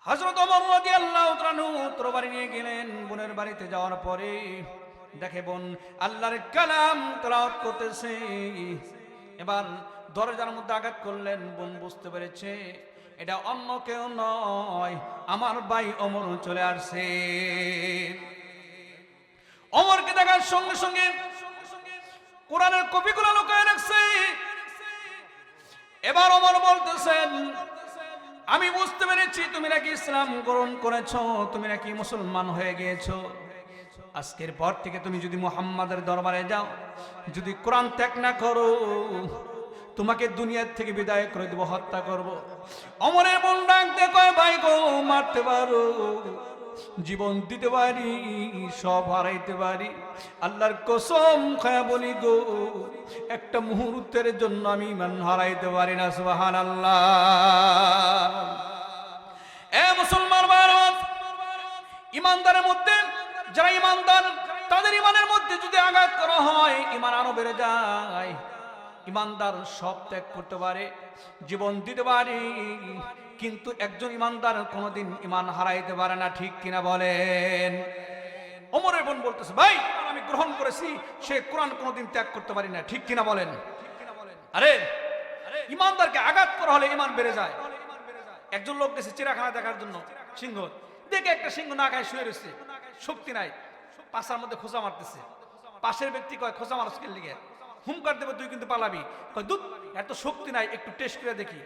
হযরত ওমর রাদিয়াল্লাহু তাআলা তরবারি নিয়ে গেলেন। বোনের বাড়িতে যাওয়ার পরে দেখে বোন আল্লাহর কালাম তেলাওয়াত করতেছে। এবার দরজার মধ্যে আঘাত করলেন। বোন বুঝতে পেরেছে এটা অন্য কেউ নয়, আমার ভাই ওমর চলে আসছে। ওমরকে দেখার সঙ্গে সঙ্গে কোরআনের কপিগুলো লুকিয়ে রাখছে। এবার ওমর বলতেছেন, আমি বুঝতে পেরেছি তুমি নাকি ইসলাম গ্রহণ করেছো, তুমি নাকি মুসলমান হয়ে গিয়েছো। আজকের পর থেকে তুমি যদি মুহাম্মাদের দরবারে যাও, যদি কোরআন ত্যাগ না করো, তোমাকে দুনিয়ার থেকে বিদায় করে দেব, হত্যা করব। ওমরের বোন ডাকতে কয়, ভাই গো, মারতে পারো, জীবন দিতে পারি, সব হারাইতে পারি, আল্লাহর কসম খায়া বলি গো, একটা মুহূর্তের জন্য আমি ঈমান হারাইতে পারি না। সুবহানাল্লাহ। এ মুসলমান ভাইরা, ঈমানদারের মধ্যে যারা ঈমানদার, তাদের ঈমানের মধ্যে যদি আঘাত করা হয়, ঈমান আরো বেড়ে যায়। ঈমানদার সব ত্যাগ করতে পারে, জীবন দিতে পারে, কিন্তু একজন ঈমানদার কোনোদিন ঈমান হারাইতে পারে না। ঠিক কিনা বলেন? ওমরের বোন বলতেছে, ভাই আমি গ্রহণ করেছি, সে কোরআন কোনোদিন ত্যাগ করতে পারি না। ঠিক কিনা বলেন? আরে ঈমানদারকে আঘাত করা হলে ঈমান বেড়ে যায়। একজন লোক গেছে চিড়িয়াখানা দেখার জন্য, সিংহ দেখে একটা সিংহ না খায় শুয়ে রয়েছে, শক্তি নাই, পাছার মধ্যে খোঁচা মারতেছে। পাশের ব্যক্তি কয়, খোঁচা মারছ কেন লিগে? হুমকার দেবে, তুই কিন্তু পালাবি। কয়, দুধ এত শক্তি নাই, একটু টেস্ট করে দেখি।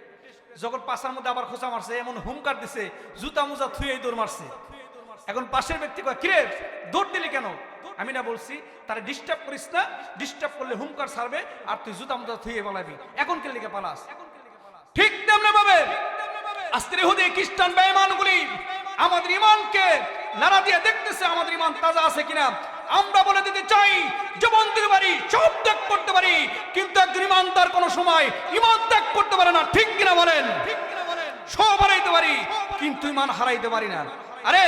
যখন পাছার মধ্যে আবার খোঁচা মারছে, এমন হুমকার দিছে, জুতা মুজা থুয়ে দৌড় মারছে। এখন পাশের ব্যক্তি কয়, কিরে দৌড় দিলি কেন? আমি না বলছি তারা ডিস্টার্ব করিস না, ডিস্টার্ব করলে হুমকার ছাড়বে, আর তুই জুতা মুজা থুয়ে পালাবি, এখন কে লিগে পালাস? ঠিক তেমনি ভাবে আজকের ইহুদি খ্রিস্টান বেঈমানগুলি আমাদের ঈমানকে নাড়া দিয়ে দেখতেছে আমাদের ঈমান তাজা আছে কিনা। আমরা বলে দিতে চাই, জীবন দিতে পারি, সব ত্যাগ করতে পারি, কিন্তু একজন ঈমানদার কোনো সময় ঈমান ত্যাগ করতে পারে না। ঠিক কিনা বলেন? সব হারাইতে পারি, কিন্তু ঈমান হারাইতে পারি না। আরে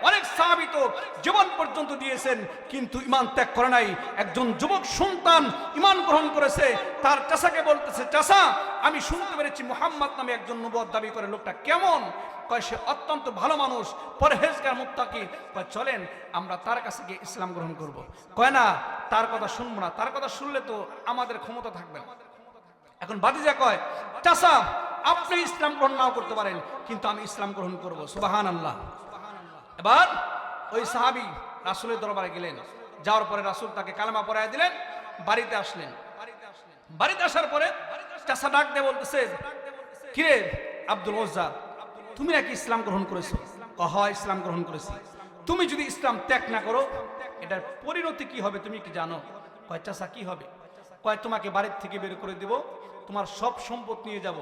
অনেক সাহাবী তো জীবন পর্যন্ত দিয়েছেন, কিন্তু ঈমান ত্যাগ করে নাই। একজন যুবক সন্তান ঈমান গ্রহণ করেছে, তার চাচাকে বলতেছে, চাচা আমি শুনতে পেরেছি মুহাম্মদ নামে একজন নবুয়ত দাবি করে, লোকটা কেমন? কয়, সে অত্যন্ত ভালো মানুষ, পরহেজগার মুত্তাকি। কয়, চলেন আমরা তার কাছে গিয়ে ইসলাম গ্রহণ করব। কয়, না, তার কথা শুনবো না, তার কথা শুনলে তো আমাদের ক্ষমতা থাকবে না। এখন ভাতিজা কয়, চাচা আপনি ইসলাম গ্রহণ নাও করতে পারেন, কিন্তু আমি ইসলাম গ্রহণ করব। সুবহানাল্লাহ। এবার ওই সাহাবী রাসূলের দরবারে গেলেন, যাওয়ার পরে রাসূল তাকে কালেমা পড়ায় দিলেন। বাড়িতে আসলেন। বাড়িতে আসার পরে চাচা ডাক দিয়ে বলতেছে, কিরে আব্দুল উজ্জা, তুমি নাকি ইসলাম গ্রহণ করেছো? হয়, ইসলাম গ্রহণ করেছি। তুমি যদি ইসলাম ত্যাগ না করো, এটার পরিণতি কি হবে তুমি কি জানো? কয়, চাচা কি হবে? কয়, তোমাকে বাড়ির থেকে বের করে দিব, তোমার সব সম্পদ নিয়ে যাব,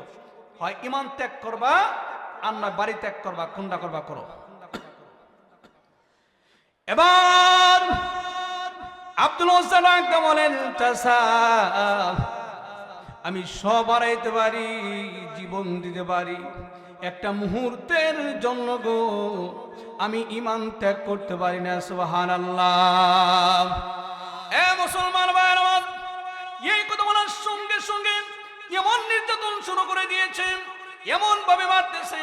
হয় ঈমান ত্যাগ করবা আর না বাড়ি ত্যাগ করবা, কোনটা করবা করো। এবার আব্দুল উজ্জা ডাকতে বলেন, চাচা আমি সব হারাইতে পারি, জীবন দিতে পারি, একটা মুহূর্তের জন্য গো আমি ঈমান ত্যাগ করতে পারি না। সুবহানাল্লাহ। এ মুসলমান ভাইরা, এই কথা বলার সঙ্গে সঙ্গে এমন নির্যাতন শুরু করে দিয়েছে, এমন ভাবে মারতেছে,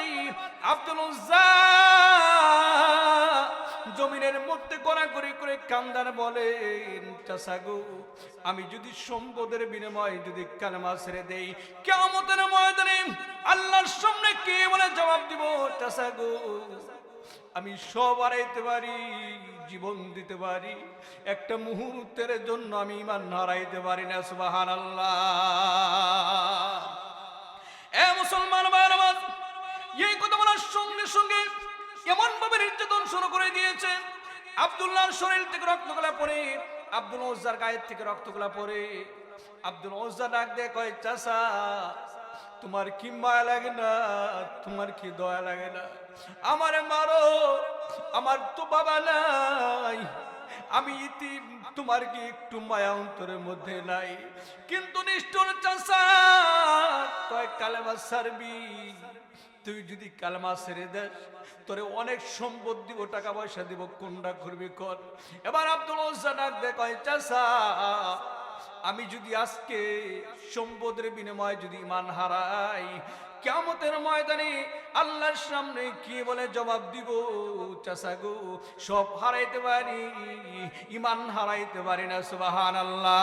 আব্দুল উজ্জা জমিনের মধ্যে গড়াগড়ি করে কান্দার বলেন, চাচা গো আমি যদি সম্পদের বিনিময়ে যদি কালেমা ছেড়ে দেই, কিয়ামতের ময়দানে আল্লাহর সামনে কে বলে জবাব দিব? চাচা গো আমি সব হারাইতে পারি, জীবন দিতে পারি, একটা মুহূর্তের জন্য আমি ঈমান হারাইতে পারি না। সুবহানাল্লাহ। এ মুসলমান ভাইরা, এই কথা বলার সঙ্গে সঙ্গে এমন ভাবে নির্যাতন শুরু করে দিয়েছে, আব্দুল্লাহর শরীর থেকে রক্তগুলা পড়ে, আব্দুল উজ্জার গায়ের থেকে রক্তগুলা পড়ে। আব্দুল উজ্জা ডাক দিয়ে কয়, চাচা তোমার কি মায়া লাগে না? তোমার কি দয়া লাগে না? আমারে মারো, আমার তো বাবা নাই, আমি ইতিম, তোমার কি একটু মায়া অন্তরের মধ্যে নাই? কিন্তু নিষ্ঠুর চাচা কয়, কালেমা ছাড়বি, তুই যদি কালেমা ছেড়ে দেস তোরে অনেক সম্পদ দিব, টাকা পয়সা দিব, কোনটা করবি কর। এবার আব্দুল উজ্জা ডাক দিয়ে কয়, চাচা আমি যদি আজকে সম্পদের বিনিময়ে যদি ঈমান হারাই, কিয়ামতের ময়দানে আল্লাহর সামনে কি বলে জবাব দিব? চাচা গো, সব হারাইতে পারি, ঈমান হারাইতে পারি না। সুবহানাল্লাহ।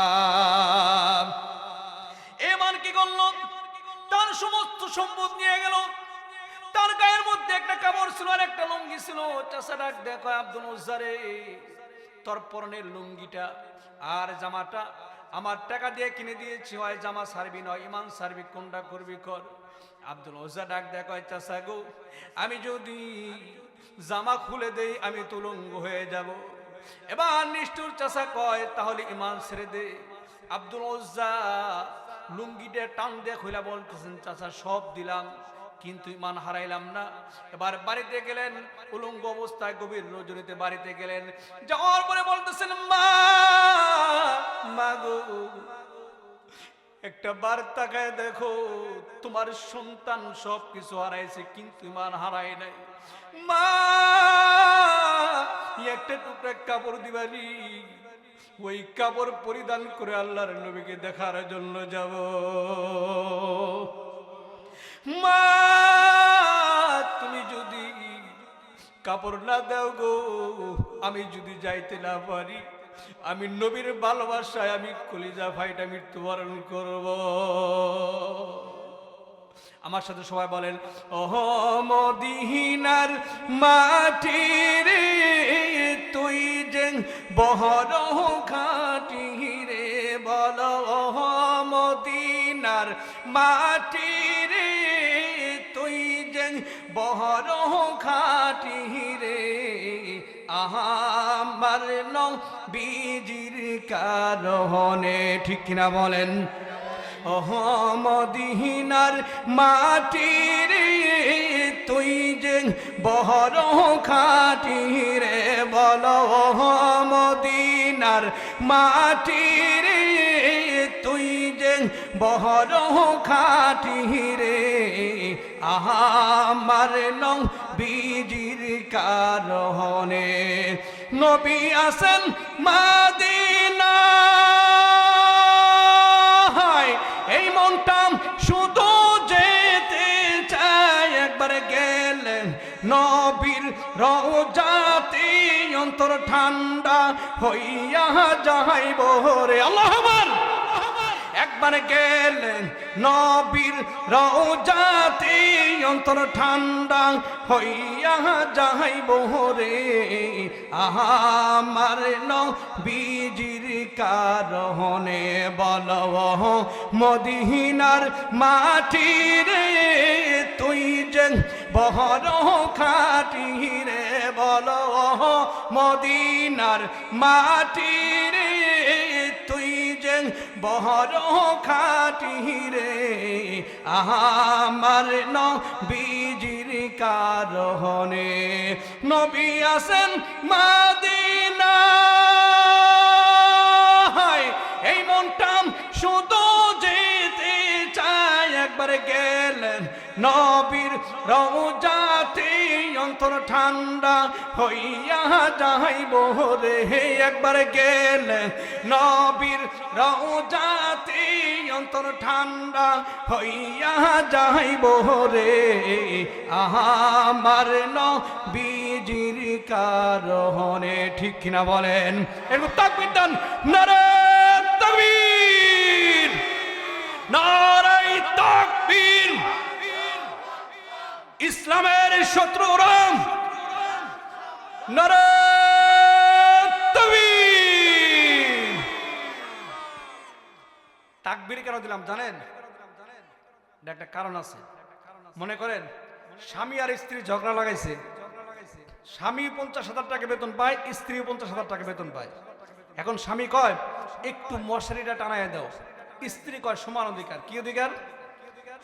ঈমান কি করলো? তার সমস্ত সম্পদ নিয়ে গেল। তার গায়ের মধ্যে একটা কাপড় ছিল আর একটা লুঙ্গি ছিল। চাচা ডাক দেখো, আব্দুল উজ্জা রে, তোর পরনের লুঙ্গিটা আর জামাটা আমার টাকা দিয়ে কিনে দিয়েছি, হয় জামা সারবি নয় ঈমান সারবি, কোনটা করবি কর। আব্দুল উজ্জা ডাক দেখো, চাচা গো, আমি যদি জামা খুলে দেই আমি তো উলঙ্গ হয়ে যাব। এবার নিষ্ঠুর চাচা কয়, তাহলে ঈমান ছেড়ে দে। আব্দুল উজ্জা লুঙ্গিটা টান দিয়ে খুলে বলতেছেন, চাচা সব দিলাম কিন্তু ঈমান হারাইলাম না। এবার বাড়িতে গেলেন, উলঙ্গ অবস্থায় গভীর রজনীতে বাড়িতে গেলেন। যাওয়ার পরে বলতেছেন, মা গো, একটা বার তাকায় দেখো, তোমার সন্তান সব কিছু হারাইছে কিন্তু ঈমান হারায় নাই। মা, একটা টুকরা কাপড় দিবারি, ওই কাপড় পরিধান করে আল্লাহর নবীকে দেখার জন্য যাব। মা, তুমি যদি কাপড় না দাও গো, আমি যদি যাইতে না পারি, আমি নবীর ভালোবাসায় আমি কলিজা ফাইটা মৃত্যুবরণ করব। আমার সাথে সবাই বলেন, ওহ মদিনার মাটি রে, তুই যে বহর খাটি রে, বলো ওহ মদিনার মাটি রে, তুই যে বহর খাটি রে, আমার নবীজির কারণে। ঠিক কিনা বলেন? ওহ মদিনার মাটি রে, তুই যে বহর খাটি রে, বলো ওহ মদিনার মাটি রে, তুই যে বহর খাটি রে, আমার নবীজির কারণে। নবী আছেন মদিনায়, এই মনটা শুধু যেতে চায়। একবার গেলেন নবীর রওজাতে, অন্তর ঠান্ডা হইয়া যাইব রে। আল্লাহু আকবার। একবার গেলেন নবীর রওজাতে, অন্তর ঠান্ডা হইয়া যাইব রে, আমার নবীজির কারণে। বলো মদিনার মাটি রে, তুই যে বহর খাটি রে, বলো মদিনার মাটি রে, তুই যে বহর খাটি রে, আমার নবীজির কারণে। নবী আছেন মদিনায়, এই মনটা শুধু যেতে চায়। একবার গেলেন নবীর রওজাতে, অন্তর ঠান্ডা হইয়া যাইব রে। একবার গেলেন নবীর রওজাতে, অন্তর ঠান্ডা হইয়া যাইব রে, আমার নবীজির কারণে। ঠিক কিনা বলেন? একটু তাকবীর দেন, নারে তাকবীর, নারে তাকবীর। ইসলামের শত্রুরা নারে তাকবীর। তাকবীর কেন দিলাম জানেন? একটা কারণ আছে। মনে করেন স্বামী আর স্ত্রী ঝগড়া লাগাইছে, স্বামী 50,000 টাকা বেতন পায়, স্ত্রী 50,000 টাকা বেতন পায়। এখন স্বামী কয় একটু মশারিটা টানায় দাও, স্ত্রী কয় সমান অধিকার। কি অধিকার?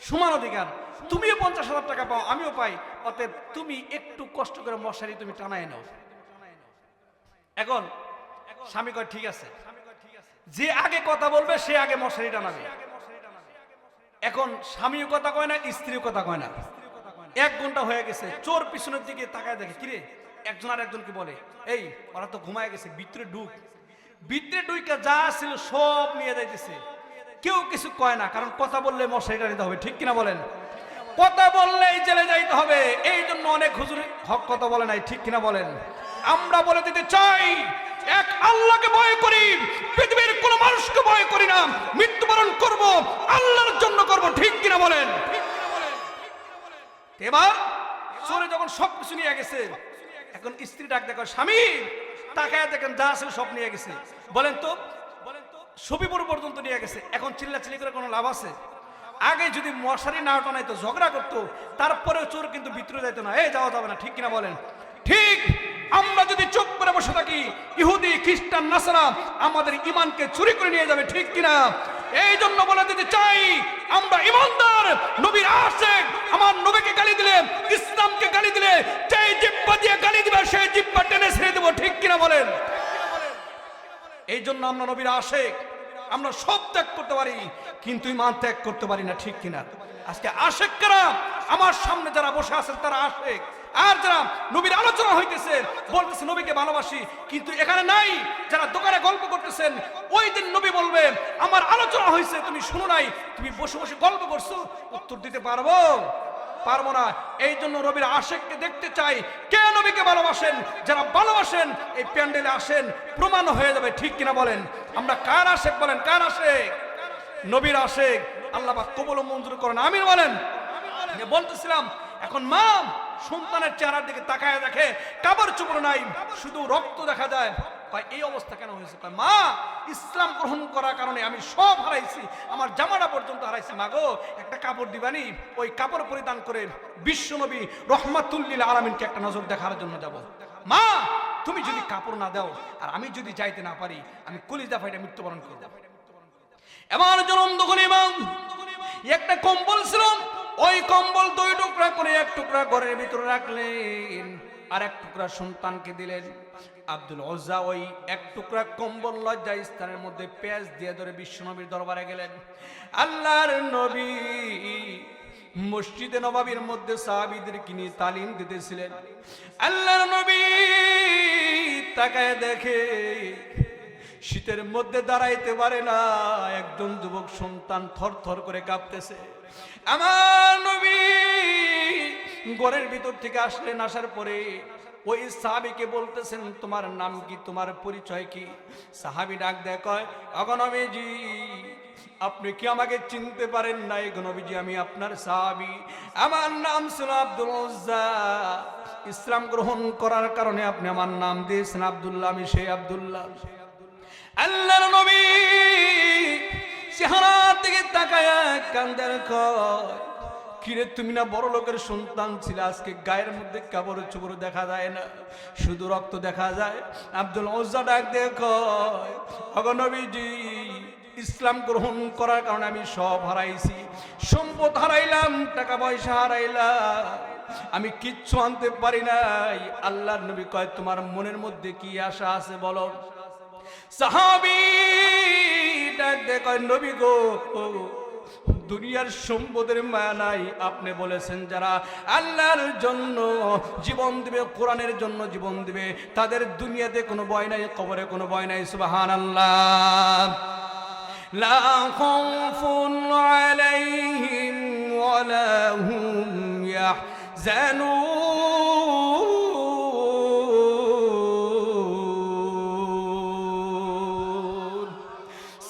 সমান অধিকার। তুমিও 50,000 টাকা পাও, আমিও পাই, অতএব তুমি একটু কষ্ট করে মশারি তুমি টানায় নাও। এখন স্বামী কয় ঠিক আছে, যে আগে কথা বলবে সে আগে মশারি টানাবে। এখন স্বামীও কথা কয় না, স্ত্রীও কথা কয় না। 1 ঘন্টা হয়ে গেছে, চোর পিছনের দিকে তাকায় দেখে, কিরে একজন আর একজনকে বলে, এই ওরা তো ঘুমায় গেছে, ভিতরে ঢুক। ভিতরে ঢুকে যা ছিল সব নিয়ে যাইতেছে, কেউ কিছু কয় না, কারণ কথা বললে মশারিটা নিতে হবে। ঠিক কিনা বলেন? কথা বললেই জেলে যাইতে হবে, এই জন্য অনেক হুজুর হক কথা বলে নাই, ঠিক কিনা বলেন? আমরা বলে দিতে চাই এক আল্লাহকে ভয় করি, পৃথিবীর কোন মানুষকে ভয় করি না, মৃত্যুবরণ করব আল্লাহর জন্য করব, ঠিক কিনা বলেন? এবার চোরে যখন সব কিছু নিয়ে গেছে, এখন স্ত্রী ডাক দেখো, স্বামী তাকায় দেখেন যা আসলে সব নিয়ে গেছে। বলেন তো সবিপুর পর্যন্ত নিয়ে গেছে, এখন চিল্লাচিল্লি করে কোনো লাভ আছে? আগে যদি মশারি না টানাইতো, ঝগড়া করতো, তারপরেও চোর কিন্তু ভিতরে যাইতো না, এই যাওয়া যাবে না, ঠিক কিনা বলেন? ঠিক আমরা যদি চুপ করে বসে থাকি, ইহুদি খ্রিস্টান নাসারা আমাদের ঈমানকে চুরি করে নিয়ে যাবে, ঠিক কিনা? এই জন্য বলে দিতে চাই, আমরা ঈমানদার, নবীর আশিক। আমার নবীকে গালি দিলে, ইসলামকে গালি দিলে, যেই জিহ্বা দিয়ে গালি দিবে সেই জিহ্বা টেনে ছেড়ে দেব, ঠিক কিনা বলেন? এই জন্য আমরা নবীর আশিক, আমরা সব ত্যাগ করতে পারি কিন্তু ঈমান ত্যাগ করতে পারি না, ঠিক কিনা? আজকে আশিকরা আমার সামনে যারা বসে আছেন তারা আশিক, আর যারা নবীর আলোচনা হইতেছে বলতেছে নবীকে ভালোবাসি, কিন্তু এখানে নাই। যারা দোকানে গল্প করতেছেন, ওই দিন নবী বলবে আমার আলোচনা হয়েছে তুমি শুনো নাই, তুমি বসে বসে গল্প করছো, উত্তর দিতে পারবো না। এই জন্য নবীর আশিককে দেখতে চাই, কে নবীকে ভালোবাসেন। যারা ভালোবাসেন এই প্যান্ডেলে আসেন, প্রমাণ হয়ে যাবে, ঠিক কিনা বলেন? আমরা কার আশিক বলেন? কার আশিক? নবীর আশিক। আল্লাহ পাক কবুল ও মঞ্জুর করেন, আমিন বলেন। বলতেছিলাম এখন মা সন্তানের চেহারার দিকে তাকায় দেখে কাপড় চোপড় নাই, শুধু রক্ত দেখা যায়। এই অবস্থা কেন হয়েছে? মা ইসলাম গ্রহণ করার কারণে আমি সব হারাইছি, আমার জামাটা পর্যন্ত হারাইছি, মাগো একটা কাপড় দিবানি? ওই কাপড় পরিধান করে বিশ্ব নবী রহমাতুল লিল আলামিনকে একটা নজর দেখার জন্য যাব। মা তুমি যদি কাপড় না দাও আর আমি যদি যাইতে না পারি, আমি কলিজা ফাইটা মৃত্যুবরণ করব। এবার জনম দখল ইমাম একটা কম্বল ছিল, ওই কম্বল 2 টুকরা করে, 1 টুকরা ঘরের ভিতরে রাখলেন আর 1 টুকরা সন্তানকে দিলেন। আব্দুল উজ্জা ওই 1 টুকরা কম্বল লজ্জা স্থানের মধ্যে পেঁয়াজ দিয়ে ধরে বিশ্বনবীর দরবারে গেলেন। আল্লাহর নবী মসজিদে নববীর মধ্যে সাহাবীদেরকে নিয়ে তালিম দিতেছিলেন। আল্লাহর নবী তাকায় দেখে শীতের মধ্যে দাঁড়াইতে পারে না, একজন যুবক সন্তান থরথর করে কাঁপতেছে। আমার নবী ঘরের ভিতর থেকে আসলেন, আসার পরে ওই সাহাবীকে বলতেছেন তোমার নাম কি, তোমার পরিচয় কি? সাহাবী ডাক দেয়, কয় ওগো নবীজি আপনি কি আমাকে চিনতে পারেন নাই? গো নবীজি আমি আপনার সাহাবী, আমার নাম ছিল আব্দুল উজ্জা, ইসলাম গ্রহণ করার কারণে আপনি আমার নাম দিয়েছেন আব্দুল্লাহ, আমি সেই আব্দুল্লাহ। আল্লাহর নবী চেহারার দিকে তাকায় কান্দের, কয় কিরে তুমি না বড় লোকের সন্তান ছিল, আজকে গায়ের মধ্যে কাপড় চোপড় দেখা যায় না, শুধু রক্ত দেখা যায়। আব্দুল উজ্জা ডাক দিয়ে কয় ওগো নবীজি ইসলাম গ্রহণ করার কারণে আমি সব হারাইছি, সম্পদ হারাইলাম, টাকা পয়সা হারাইলাম, আমি কিচ্ছু আনতে পারি নাই। আল্লাহর নবী কয় তোমার মনের মধ্যে কি আশা আছে বলো? সাহাবী ডাক দিয়ে কয় নবী গো দুনিয়ার সম্পদের মায়া নাই, আপনি বলেছেন যারা আল্লাহর জন্য জীবন দিবে, কোরআনের জন্য জীবন দিবে, তাদের দুনিয়াতে কোনো ভয় নাই, কবরে কোনো ভয় নাই। সুবহানাল্লাহ। লা খাউফুন আলাইহিম ওয়ালা হুম ইয়াহজানুন।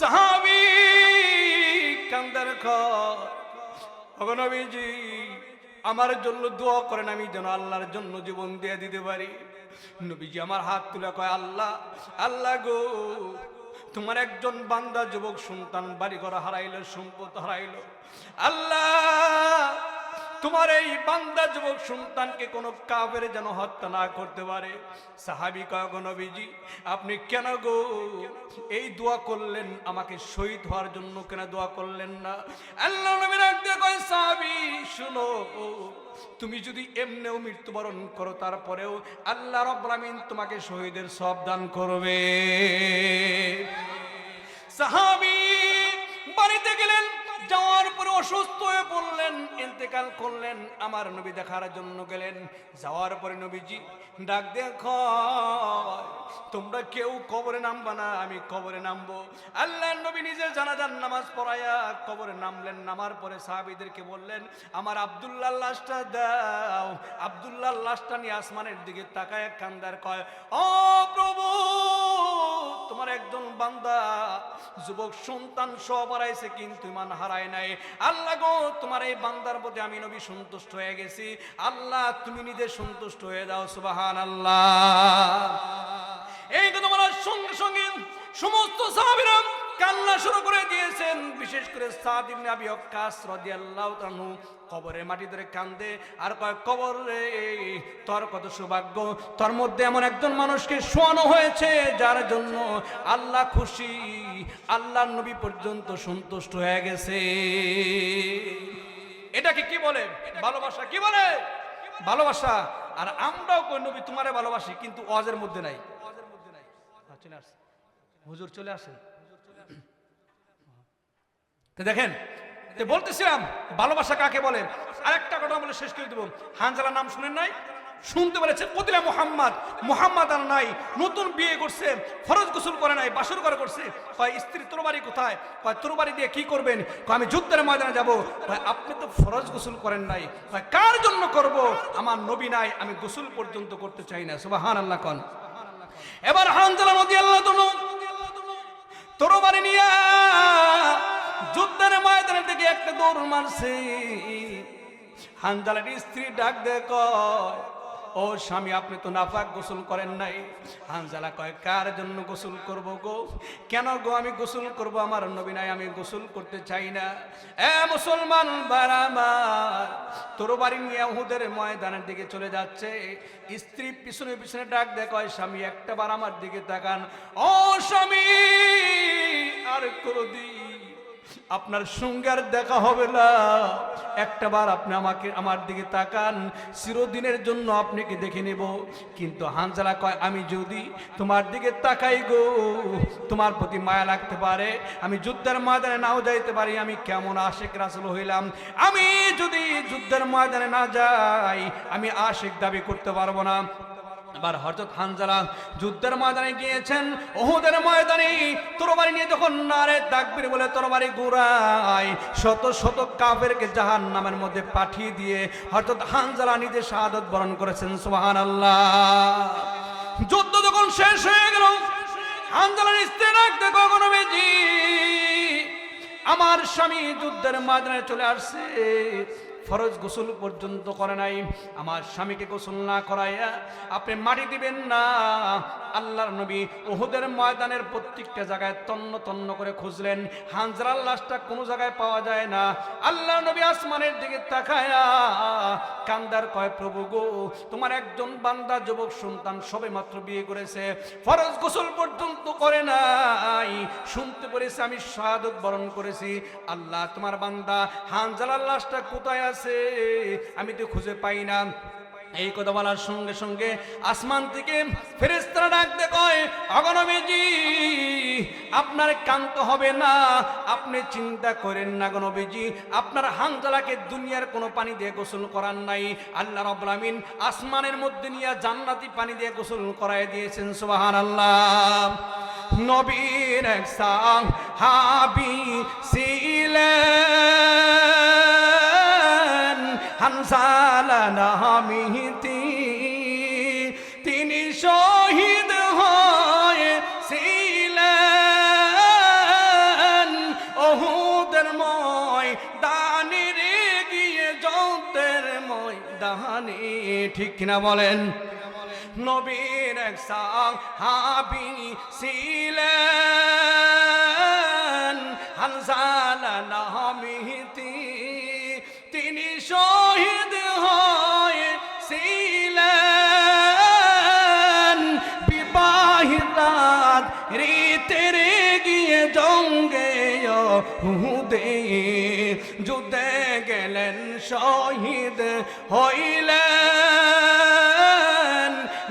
সাহাবী কান্দার কয় ওগো নবীজি আমার জন্য দোয়া করেন, আমি যেন আল্লাহর জন্য জীবন দিয়ে দিতে পারি। নবীজি আমার হাত তুলে কয় আল্লাহ, আল্লাহ গো তোমার একজন বান্দা যুবক সন্তান বাড়ি ঘর হারাইলো, সম্পদ হারাইলো, আল্লাহ তোমার এই বান্দা যুবক সন্তানকে কোনো কাফের যেন হত্যা না করতে পারে। সাহাবী কয় গো নবীজি আপনি কেন গো এই দোয়া করলেন, আমাকে শহীদ হওয়ার জন্য কেন দোয়া করলেন না? আল্লাহ নবী রাখতে কয় সাহাবী শুনো, তুমি যদি এমনিও মৃত্যুবরণ করো তারপরেও আল্লাহ রাব্বুল আমিন তোমাকে শহীদের সওয়াব দান করবে। সাহাবী বাড়িতে গেলেন, যাওয়ার পরে অসুস্থ হয়ে পড়লেন, ইন্তেকাল করলেন। আমার নবী দেখার জন্য গেলেন। যাওয়ার পরে নবীজি ডাক দেখো, তোমরা কেউ কবরে নামবা না, আমি কবরে নামবো। আল্লাহর নবী নিজে জানাজার নামাজ পড়ায়া কবরে নামলেন। নামার পরে সাহাবীদেরকে বললেন, আমার আব্দুল্লাহর লাশটা দাও। আব্দুল্লাহর লাশটা নিয়ে আসমানের দিকে তাকায় কান্দার কয়, ও প্রভু, তোমার একজন বান্দা যুবক সন্তান সব হারাইছে কিন্তু ইমান হারায় নাই। আল্লাহ গো, তোমার এই বান্দার প্রতি আমি নবী সন্তুষ্ট হয়ে গেছি। আল্লাহ তুমি নিজে সন্তুষ্ট হয়ে দাও। সুবহানাল্লাহ। এই কথা বলার সঙ্গে সঙ্গে সমস্ত সাহাবীরা কান্না শুরু করে দিয়েছেন। বিশেষ করে সাদ ইবনে আবি ওয়াক্কাস রাদিয়াল্লাহু তাআলা কবরের মাটি ধরে কান্দে আর কয়, কবর রে, তোর কত সৌভাগ্য, তোর মধ্যে এমন একজন মানুষকে শোয়ানো হয়েছে যার জন্য আল্লাহ খুশি, আল্লাহর নবী পর্যন্ত সন্তুষ্ট হয়ে গেছে। এটাকে কি বলে? ভালোবাসা। কি বলে? ভালোবাসা। আর আমরাও কই নবী তোমারে ভালোবাসি, কিন্তু ওয়াজের মধ্যে নাই। চলে আসে হুজুর, চলে আসে। দেখেন, বলতেছিলাম ভালোবাসা কাকে বলে। আরেকটা কথা বলে শেষ করে দেব। হানজালা নাম শুনেন নাই? শুনতে বলেছে কতিলা মুহাম্মদ। মুহাম্মদ আর নাই, নতুন বিয়ে করছে, ফরজ গোসল করে নাই, বাসর ঘর করছে। কয় স্ত্রী তোর বাড়ি কোথায়? কয় তোর বাড়ি দিয়ে কি করবেন? কয় আমি যুদ্ধের ময়দানে যাব। কয় আপনি তো ফরজ গোসল করেন নাই। কয় কার জন্য করব? আমার নবী নাই, আমি গোসল পর্যন্ত করতে চাই না। সুবহানাল্লাহ কোন। এবার হানজালা রাদিয়াল্লাহু তাআলা তোর বাড়ি নিয়ে যুদ্ধের ময়দানের দিকে একটা দৌড় মারছে। হানজালার স্ত্রী ডাক দেয়, কয় ও স্বামী, আপনি তো নাপাক গোসল করেন নাই। হানজালা কয়, কার জন্য গোসল করব গো? কেন গো আমি গোসল করব? আমার নবী নাই, আমি গোসল করতে চাই না। এ মুসলমান বারামার, তোর বাড়ি নিয়ে উহুদের ময়দানের দিকে চলে যাচ্ছে। স্ত্রী পিছনে পিছনে ডাক দেয়, কয় স্বামী একটাবার আমার দিকে তাকান। ও স্বামী, আর কোনদিন আপনার সঙ্গে আর দেখা হবে না, একটাবার আপনি আমার দিকে তাকান, চিরদিনের জন্য আপনাকে দেখে নেব। কিন্তু হানজালা কয়, আমি যদি তোমার দিকে তাকাই গো, তোমার প্রতি মায়া লাগতে পারে, আমি যুদ্ধের ময়দানে নাও যাইতে পারি, আমি কেমন আশিক রাসূল হইলাম। আমি যদি যুদ্ধের ময়দানে না যাই, আমি আশিক দাবি করতে পারবো না। এবার হযরত হানজালা যুদ্ধের ময়দানে গিয়েছেন। উহুদের ময়দানে তরবারি নিয়ে যখন নারে তাকবীর বলে তরবারি ঘুরায়, শত শত কাফেরকে জাহান্নামের মধ্যে পাঠিয়ে দিয়ে হযরত হানজালা নিজে শাহাদাত বরণ করেছেন। সুবহানাল্লাহ। যুদ্ধ যখন শেষ হয়ে গেল, হানজালার স্ত্রী ডাক দেখো, নবীজি আমার স্বামী যুদ্ধের ময়দানে চলে আসছে, ফরজ গোসল পর্যন্ত করে নাই। আমার স্বামীকে গোসল না করাইয়া আপনি মাটি দিবেন না। আল্লাহর নবী উহুদের ময়দানের প্রত্যেকটা জায়গায় তন্ন তন্ন করে খুঁজলেন, হানজালার লাশটা কোনো জায়গায় পাওয়া যায় না। আল্লাহর নবী আসমানের দিকে তাকায়া কান্দার কয়, প্রভু গো, তোমার একজন বান্দা যুবক সন্তান সবে মাত্র বিয়ে করেছে, ফরজ গোসল পর্যন্ত করে নাই, শুনতে পেরেছি, আমি শাহাদাত বরণ করেছি। আল্লাহ, তোমার বান্দা হানজালার লাশটা কোথায় আছে? আমি তো খুঁজে পাই না। এই কথা বলার সঙ্গে সঙ্গে আসমান থেকে ফেরেশতারা ডাক দেয়, কয় ওগো নবীজি, আপনার কান্ত হবে না, আপনি চিন্তা করেন না গো নবীজি, আপনার হানজালাকে দুনিয়ার কোনো পানি দিয়ে গোসল করার নাই। আল্লাহ রাব্বুল আমিন আসমানের মধ্যে নিয়ে জান্নাতি পানি দিয়ে গোসল করায় দিয়েছেন। সুবহানাল্লাহ। নবীর এক সাহাবী ছিলেন হানজালা নামিতি, তিনি শহীদ হয়েছিলেন উহুদের ময়দানে গিয়ে, যুদ্ধের ময়দানে। ঠিক কিনা বলেন? নবীর এক সাহাবী ছিলেন হানজালা নামিতি, তিনি শহীদ হয়েছিলেন বিবাহিত রীতির গিয়ে জঙ্গে উহুদে, যুদ্ধে গেলেন শহীদ হইলেন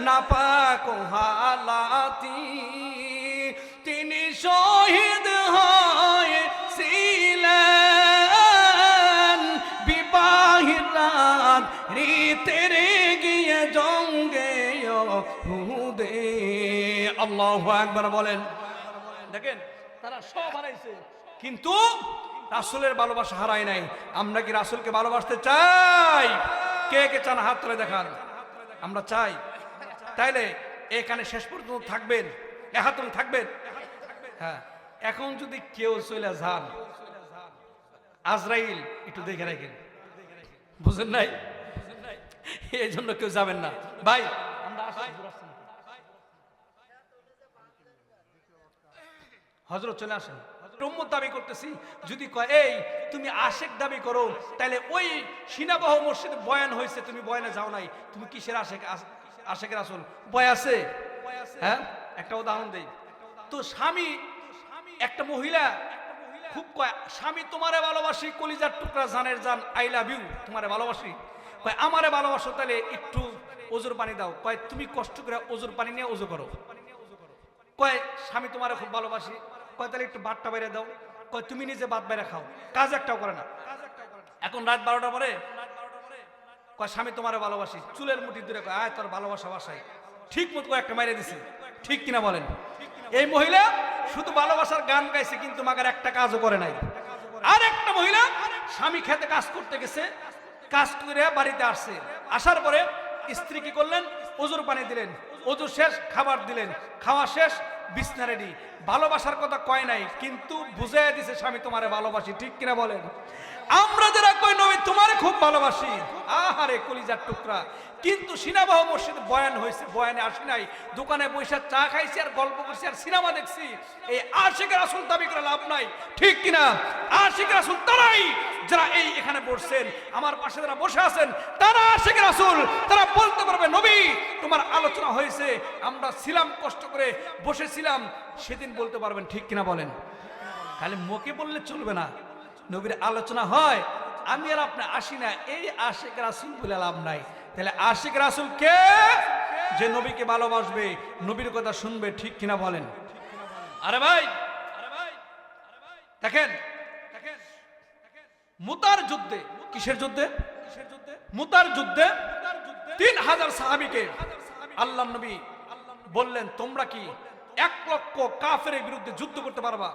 নাপাক হালাতি, তিনি শহীদ হয়েছিলেন দে। আল্লাহু আকবার বলেন। দেখেন তারা সব হারাইছে কিন্তু রাসূলের ভালোবাসা হারায় নাই। আমরা কি রাসূলকে ভালোবাসতে চাই? কে কে চান হাত তুলে দেখান। আমরা চাই। তাইলে এখানে শেষ পর্যন্ত থাকবেন, এহাতুন থাকবেন। হ্যাঁ, এখন যদি কেউ চলে যান, আজরাইল একটু দেখে রাখেন, বুঝেন নাই? এই জন্য কেউ যাবেন না ভাই। আমরা হযরত চলে আসেন, উম্মত দাবি করতেছি। যদি কয় এই তুমি আশেক দাবি করো, তাহলে ওই সিনাবাহ মসজিদে বয়ান হয়েছে, তুমি বয়ানে যাও নাই, তুমি কিসের আশেক? আশেকের রাসূল বয় আছে? হ্যাঁ, একটা উদাহরণ দেই তো। স্বামী, একটা মহিলা খুব কয় স্বামী তোমারে ভালোবাসি, কলিজার টুকরা, জানের জান, আই লাভ ইউ, তোমারে ভালোবাসি। কয় আমারে ভালোবাসো, তাহলে একটু ওজুর পানি দাও। কয় তুমি কষ্ট করে ওজুর পানি নিয়ে ওজু করো। কয় স্বামী তোমারে খুব ভালোবাসি। কয় তাহলে একটু ভাতটা বাইরে দাও। কয় তুমি নিজে ভাত বাইরে খাও, কাজ একটাও করে না। এখন রাত 12টার পরে কয় স্বামী তোমারে ভালোবাসি, চুলের মুঠি ধরে কয় আয় তোর ভালোবাসা বাসায়, ঠিক মতো একটা মাইরে দিছে। ঠিক কিনা বলেন? এই মহিলা শুধু ভালোবাসার গান গাইছে কিন্তু মাগার একটা কাজও করে নাই। আর একটা মহিলা স্বামী খেতে কাজ করতে গেছে, কাজ করে বাড়িতে আসছে, আসার পরে স্ত্রী কি করলেন? ওজুর পানি দিলেন, ওজু শেষ খাবার দিলেন, খাওয়া শেষ বিছনা রেডি। ভালোবাসার কথা কয় নাই কিন্তু বুঝাইয়া দিছে স্বামী তোমারে ভালোবাসি। ঠিক কিনা বলেন? আমরা যারা কই নবী তোমারে খুব ভালোবাসি, আহারে কলিজার টুকরা, কিন্তু সিনাবাহ মসজিদে বয়ান হয়েছে, বয়ানে আসি নাই, দোকানে বসে চা খাইছি আর গল্প করছি আর সিনেমা দেখছি। এই আশিকের রাসূল দাবি করে লাভ নাই। ঠিক কিনা? আশিকের রাসূল তারাই যারা এই এখানে বসছেন, আমার পাশে যারা বসে আছেন, তারা আশিকের রাসূল। তারা বলতে পারবে নবী তোমার আলোচনা হয়েছে, আমরা ছিলাম কষ্ট করে বসেছিলাম, সেদিন বলতে পারবেন। ঠিক কিনা বলেন? খালি মুখে বললে চলবে না, নবীর আলোচনা হয়, আমি আর আপনি আসি না, এই আশিক রাসূল বলে লাভ নাই। তাহলে আশিক রাসূল কে? যে নবীকে ভালোবাসবে, নবীর কথা শুনবে। ঠিক কিনা বলেন? আরে ভাই দেখেন, মুতার যুদ্ধে, কিসের যুদ্ধে? মুতার যুদ্ধে 3000 সাহাবীকে আল্লাহর নবী বললেন তোমরা কি 1 লক্ষ কাফেরের বিরুদ্ধে যুদ্ধ করতে পারবা?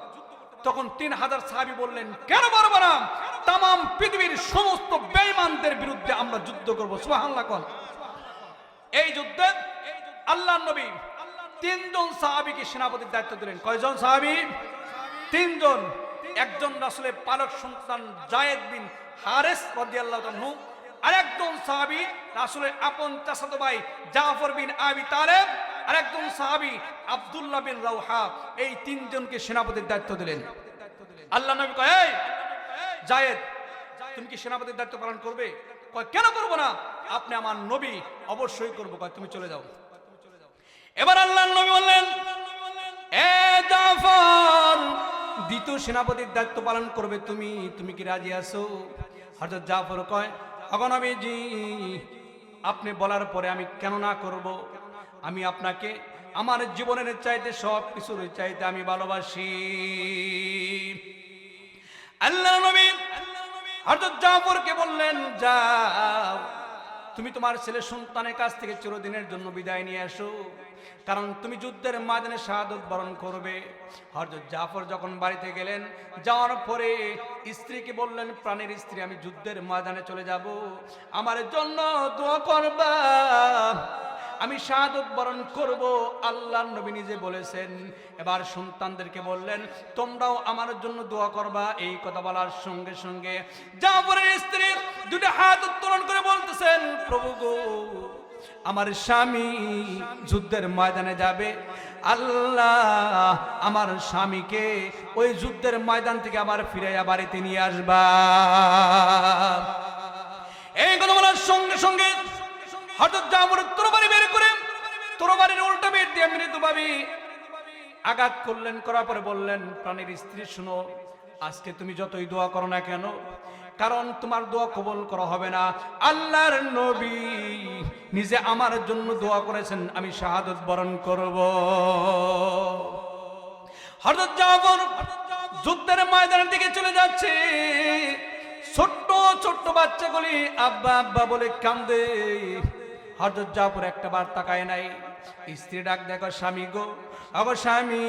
তখন 3000 সাহাবী বললেন কেন পারবো না, তাম পৃথিবীর সমস্ত বেঈমানদের বিরুদ্ধে আমরা যুদ্ধ করব। সুবহানাল্লাহ কোন। এই যুদ্ধে আল্লাহর নবী 3 জন সাহাবীকে সেনাপতির দায়িত্ব দিলেন। কয়জন সাহাবী? 3 জন। একজন রাসূলের পালক সন্তান যায়েদ বিন হারেস রাদিয়াল্লাহু আনহু, আর একজন সাহাবী রাসূলের আপন চাচাতো ভাই জাফর বিন আবি তালেব, আর একজন সাহাবী আব্দুল্লাহ বিন রাওহা। এই 3 জনকে সেনাপতির দায়িত্ব দিলেন। আল্লাহ নবী কয় এই যায়েদ তুমি কি সেনাপতির দায়িত্ব পালন করবে? কয় কেন করব না, আপনি আমার নবী, অবশ্যই করব। কয় তুমি চলে যাও। এবার আল্লাহর নবী বললেন এ জাফর দ্বিতীয় সেনাপতির দায়িত্ব পালন করবে তুমি, তুমি কি রাজি আছো? হযরত জাফর কয় ওগো নবীজি আপনি বলার পরে আমি কেন না করব? আমি আপনাকে আমার জীবনের চাইতে সব কিছুর চাইতে আমি ভালোবাসি। আল্লাহ নবী হযরত জাফরকে বললেন যাও তুমি তোমার ছেলে সন্তানের কাছ থেকে চিরদিনের জন্য বিদায় নিয়ে আসো, কারণ তুমি যুদ্ধের ময়দানে শাহাদাত বরণ করবে। হযরত জাফর যখন বাড়িতে গেলেন, যাওয়ার পরে স্ত্রীকে বললেন প্রাণের স্ত্রী আমি যুদ্ধের ময়দানে চলে যাব, আমার জন্য দোয়া করবা, আমি শাহাদাত বরণ করব। আল্লাহর নবী নিজে বলেছেন। এবার সন্তানদেরকে বললেন তোমরাও আমার জন্য দোয়া করবা। এই কথা বলার সঙ্গে সঙ্গে জাফরের স্ত্রী দুটো হাত উত্তোলন করে বলতেছেন প্রভু গো আমার স্বামী যুদ্ধের ময়দানে যাবে, আল্লাহ আমার স্বামীকে ওই যুদ্ধের ময়দান থেকে আবার ফিরাইয়া বাড়িতে নিয়ে আসবা। এই কথা বলার সঙ্গে সঙ্গে হযরত জাফর তরবারি বের করে তরবারির উল্টা বের দিয়ে মৃদুভাবে আঘাত করলেন। করার পরে বললেন প্রাণের স্ত্রী শুনো, আজকে তুমি যতই দোয়া করো না কেন, কারণ তোমার দোয়া কবুল করা হবে না। আল্লাহর নবী নিজে আমার জন্য দোয়া করেছেন, আমি শাহাদাত বরণ করব। হযরত জাফর যুদ্ধের ময়দানের দিকে চলে যাচ্ছে। ছোট্ট ছোট্ট বাচ্চাগুলি আব্বা আব্বা বলে কান্দে। হযরত জাফর একটাবার তাকায় নাই। স্ত্রী ডাক দেখো, স্বামী গো, আগো স্বামী,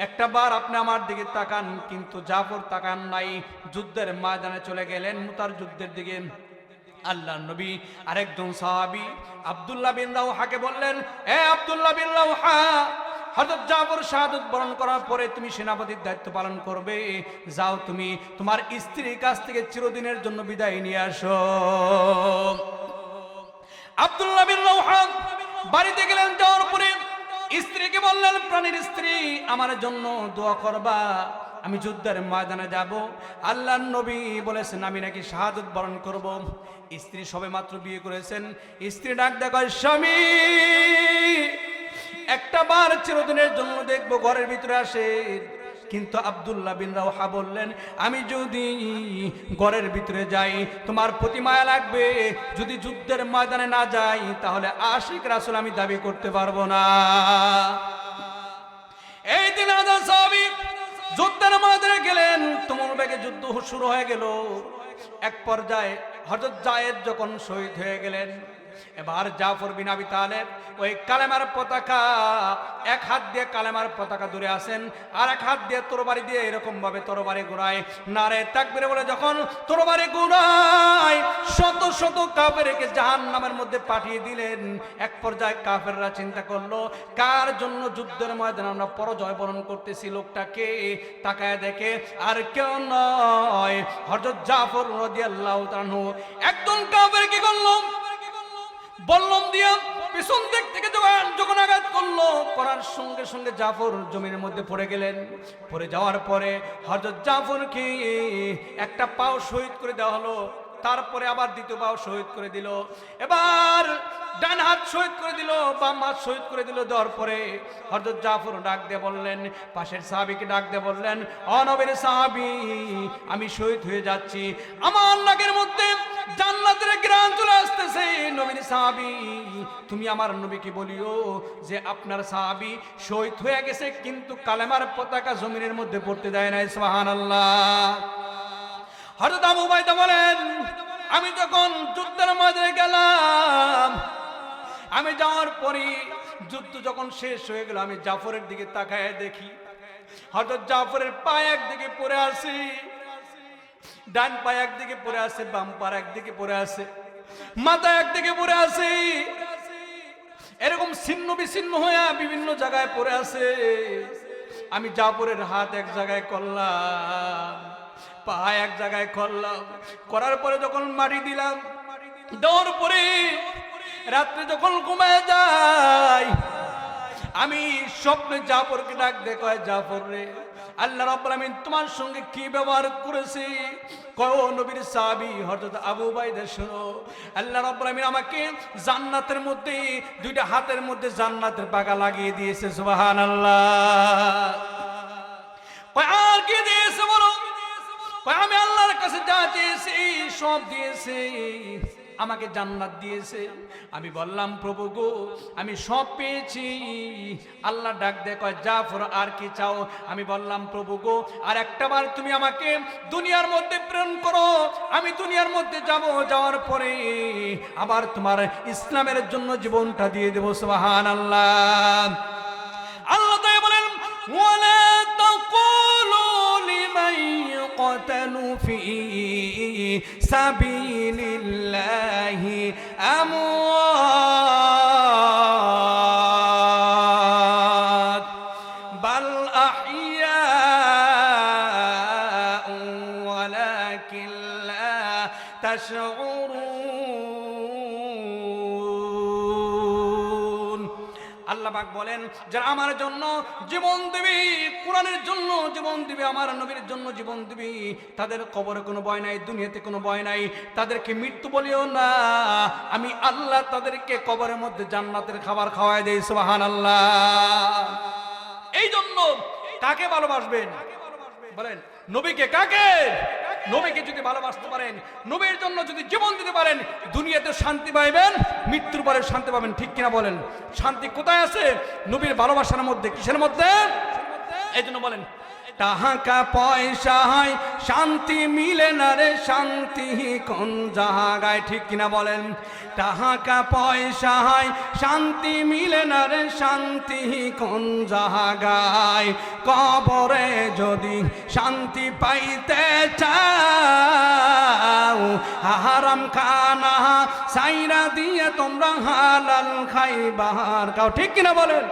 একটাবার আপনি আমার দিকে তাকান। কিন্তু জাফর তাকান নাই, যুদ্ধের ময়দানে চলে গেলেন, মুতার যুদ্ধের দিকে। আল্লাহর নবী আরেকজন সাহাবী আব্দুল্লাহ বিন রাওহাকে বললেন, এ আব্দুল্লাহ বিন রাওহা, হযরত জাফর শাহাদাত বরণ করার পরে তুমি সেনাপতির দায়িত্ব পালন করবে। যাও, তুমি তোমার স্ত্রীর কাছ থেকে চিরদিনের জন্য বিদায় নিয়ে আসো। আব্দুল্লাহ বিন রাওহা বাড়িতে গেলেন, যাওয়ার পরে স্ত্রীকে বললেন, প্রাণীর স্ত্রী, আমার জন্য দোয়া করবা, আমি যুদ্ধের ময়দানে যাব। আল্লাহর নবী বলেছেন আমি নাকি শাহাদাত বরণ করব। স্ত্রী সবে মাত্র বিয়ে করেছেন। স্ত্রী ডাক দেখো, স্বামী, একটা বার চিরদিনের জন্য দেখবো, ঘরের ভিতরে আসে। কিন্তু আব্দুল্লাহ বিন রাওহা বললেন, আমি যদি ঘরের ভিতরে যাই তোমার প্রতি মায়া লাগবে, যদি যুদ্ধের ময়দানে না যাই তাহলে আশিক রাসূল আমি দাবি করতে পারবো না। এই দিন আজান সাহাবী যুদ্ধের ময়দানে গেলেন, তুমুল বেগে যুদ্ধ শুরু হয়ে গেল। এক পর্যায়ে হযরত যায়েদ যখন শহীদ হয়ে গেলেন, এবার জাফর বিন আবি তালেব ওই কালেমার পতাকা, এক হাত দিয়ে কালেমার পতাকা ধরে আছেন, আর এক হাত দিয়ে তরবারি দিয়ে এরকম ভাবে তরবারি ঘোরায়, নারে তাকবীর বলে যখন তরবারি ঘোরায়, শত শত কাফেরকে জাহান্নামের মধ্যে পাঠিয়ে দিলেন। এক পর্যায়ে কাফেররা চিন্তা করলো, কার জন্য যুদ্ধের ময়দানে আমরা পরাজয় বরণ করতেছি, লোকটাকে তাকায় দেখে আর কেউ নয়, হযরত জাফর রাদিয়াল্লাহু তাআলা। একজন কাফের কি করলো, বল্লম দিয়া পিছন দিক থেকে যখন আঘাত করলো, করার সঙ্গে সঙ্গে জাফর জমিনের মধ্যে পড়ে গেলেন। পড়ে যাওয়ার পরে হযরত জাফরকে একটা পাও শহীদ করে দেওয়া হলো, তারপরে আবার দ্বিতীয় পাও শহীদ করে দিল, এবার ডান হাত শহীদ করে দিল, বাম হাত শহীদ করে দিল। দেওয়ার পরে হযরত জাফর ডাক দিয়ে বললেন, পাশের সাহাবীকে ডাক দিয়ে বললেন, ও নবীর সাহাবী, আমি শহীদ হয়ে যাচ্ছি, আমার নাকের মধ্যে জান্নাতের ঘ্রাণ চলে আসতেছে। নবীর সাহাবী, তুমি আমার নবীকে বলিও যে আপনার সাহাবী শহীদ হয়ে গেছে, কিন্তু কালেমার পতাকা জমিনের মধ্যে পড়তে দেয় নাই। সুবহানাল্লাহ। হযরত আবু উবাইদা বলেন, আমি যখন যুদ্ধের ময়দানে গেলাম, আমি যাওয়ার পরে যুদ্ধ যখন শেষ হয়ে গেল, আমি জাফরের দিকে তাকায় দেখি হযরত জাফরের পা একদিকে পড়ে আছে, ডান পা একদিকে পড়ে আছে, বাম পা একদিকে পড়ে আছে, মাথা একদিকে পড়ে আছে, এরকম ছিন্ন বিচ্ছিন্ন হয়ে বিভিন্ন জায়গায় পড়ে আছে। আমি জাফরের হাত এক জায়গায় করলাম, পা এক জায়গায় করলাম, করার পরে যখন মাটি দিলাম, দেওয়ার পরে রাত্রে যখন ঘুমায় যাই, আমি স্বপ্নে জাফরকে ডাক দেখো, জাফর রে, আল্লাহ রাব্বুল আমিন তোমার সঙ্গে কি ব্যবহার করেছে? কয়, ও নবীর সাহাবী হযরত আবু উবাইদা, শোনো, আল্লাহ রাব্বুল আমিন আমাকে জান্নাতের মধ্যে দুইটা হাতের মধ্যে জান্নাতের পাকা লাগিয়ে দিয়েছে। সুবহানাল্লাহ। কয়, আর কি দিয়েছে বলো? কয়, আমি আল্লাহর কাছে যা চেয়েছি সব দিয়েছে, আমাকে জান্নাত দিয়েছে। আমি বললাম, প্রভু গো, আমি সব পেয়েছি। আল্লাহ ডাক দেয়, কয়, জাফর আর কি চাও? আমি বললাম, প্রভু গো, আর একটাবার তুমি আমাকে দুনিয়ার মধ্যে প্রেরণ করো, আমি দুনিয়ার মধ্যে যাব, যাওয়ার পরে আবার তোমার ইসলামের জন্য জীবনটা দিয়ে দেব। সুবহানাল্লাহ। আল্লাহ তাআলা বলেন, ওয়ালা তাকুলু লিমান ইউকতালু ফি সাবিলিল্লাহি আমওয়াত বাল আহইয়াউ ওয়ালাকিন লা তাশউরুন। আল্লাহ পাক বলেন, যারা আমার জন্য জীবন দিবি, কোরআনের জন্য জীবন দিবি, আমার নবীর জন্য জীবন দিবি, তাদের কবরে কোনো ভয় নাই, দুনিয়াতে কোনো ভয় নাই, তাদেরকে মৃত্যু বলিও না, আমি আল্লাহ তাদেরকে কবরের মধ্যে জান্নাতের খাবার খাওয়ায় দেই। সুবহানাল্লাহ। এই জন্য কাকে ভালোবাসবেন বলেন? নবীকে। কাকে? নবীকে যদি ভালোবাসতে পারেন, নবীর জন্য যদি জীবন দিতে পারেন, দুনিয়াতে শান্তি পাইবেন, মৃত্যুর পরে শান্তি পাবেন। ঠিক কিনা বলেন? শান্তি কোথায় আছে? নবীর ভালোবাসার মধ্যে। কিসের মধ্যে? এই জন্য বলেন, টাকা পয়সায় শান্তি মিলে না রে, শান্তি কোন জায়গায়, ঠিক কিনা বলেন? টাকা পয়সায় শান্তি মিলে না রে, শান্তি কোন জায়গায়? কবরে যদি শান্তি পাইতে চাও, হারাম খানা সাইরা দিয়ে তোমরা হালাল খাইবার খাও, ঠিক কিনা বলেন?